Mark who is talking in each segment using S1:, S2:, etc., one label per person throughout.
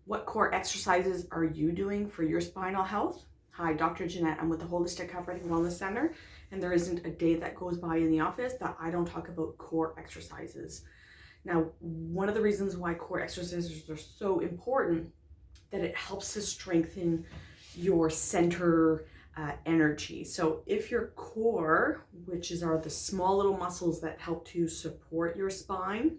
S1: What core exercises are you doing for your spinal health? Hi, Dr. Ginette. I'm with the Holistic Chiropractic Wellness Center, and there isn't a day that goes by in the office that I don't talk about core exercises. Now, one of the reasons why core exercises are so important that it helps to strengthen your center energy. So if your core, which are the small little muscles that help to support your spine,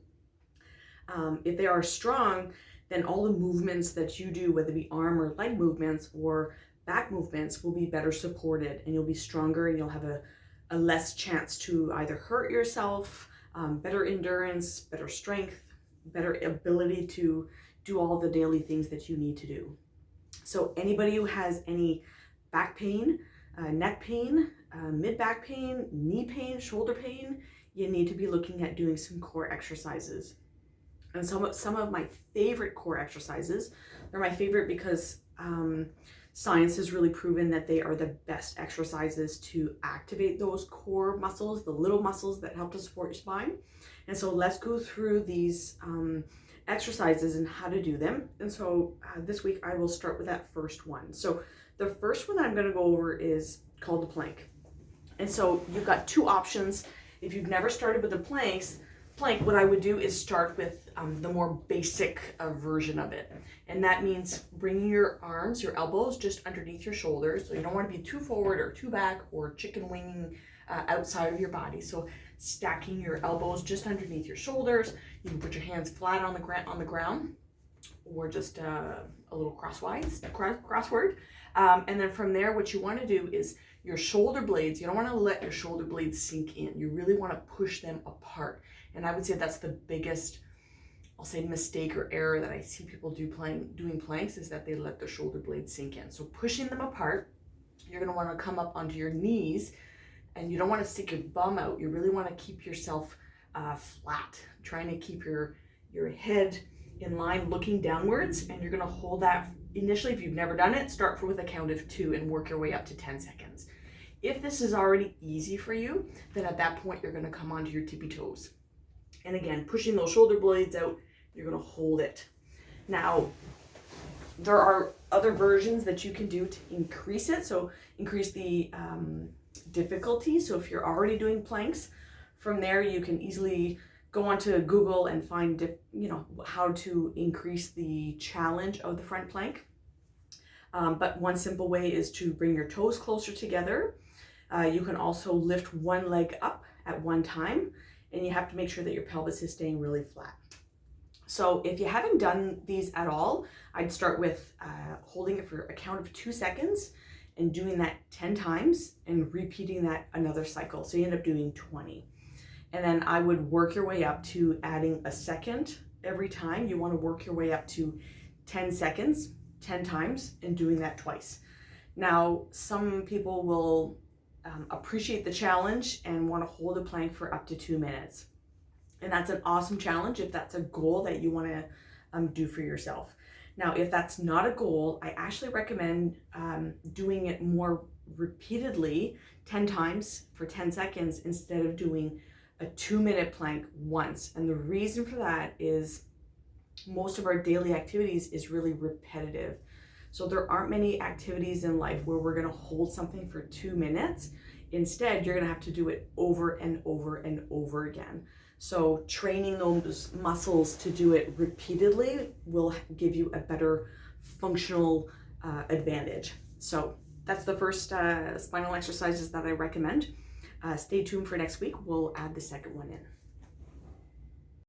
S1: if they are strong, then all the movements that you do, whether it be arm or leg movements or back movements, will be better supported, and you'll be stronger, and you'll have a less chance to either hurt yourself, better endurance, better strength, better ability to do all the daily things that you need to do. So anybody who has any back pain, neck pain, mid-back pain, knee pain, shoulder pain, you need to be looking at doing some core exercises. And some of my favorite core exercises, they're my favorite because science has really proven that they are the best exercises to activate those core muscles, the little muscles that help to support your spine. And so let's go through these exercises and how to do them. And so this week I will start with that first one. So the first one that I'm going to go over is called the plank. And so you've got two options. If you've never started with the plank, what I would do is start with the more basic version of it. And that means bringing your arms, your elbows just underneath your shoulders. So you don't want to be too forward or too back or chicken winging outside of your body. So stacking your elbows just underneath your shoulders. You can put your hands flat on the ground, or just a little crossword. And then from there, what you want to do is your shoulder blades, you don't want to let your shoulder blades sink in. You really want to push them apart. And I would say that's the biggest, I'll say, mistake or error that I see people doing planks, is that they let their shoulder blades sink in. So pushing them apart, you're going to want to come up onto your knees, and you don't want to stick your bum out. You really want to keep yourself flat, trying to keep your head in line, looking downwards, and you're going to hold that initially. If you've never done it, start with a count of 2 and work your way up to 10 seconds. If this is already easy for you, then at that point you're going to come onto your tippy toes. And again, pushing those shoulder blades out, you're going to hold it. Now, there are other versions that you can do to increase it. So increase the difficulty. So if you're already doing planks, from there you can easily go onto Google and find how to increase the challenge of the front plank. But one simple way is to bring your toes closer together. You can also lift one leg up at one time, and you have to make sure that your pelvis is staying really flat. So if you haven't done these at all, I'd start with holding it for a count of 2 seconds and doing that 10 times and repeating that another cycle. So you end up doing 20. And then I would work your way up to adding a second every time. You want to work your way up to 10 seconds, 10 times, and doing that twice. Now, some people will appreciate the challenge and want to hold a plank for up to 2 minutes. And that's an awesome challenge if that's a goal that you want to do for yourself. Now, if that's not a goal, I actually recommend doing it more repeatedly, 10 times for 10 seconds, instead of doing a 2-minute plank once. And the reason for that is most of our daily activities is really repetitive. So there aren't many activities in life where we're going to hold something for 2 minutes. Instead, you're going to have to do it over and over and over again. So training those muscles to do it repeatedly will give you a better functional advantage. So that's the first spinal exercises that I recommend. Stay tuned for next week. We'll add the second one in.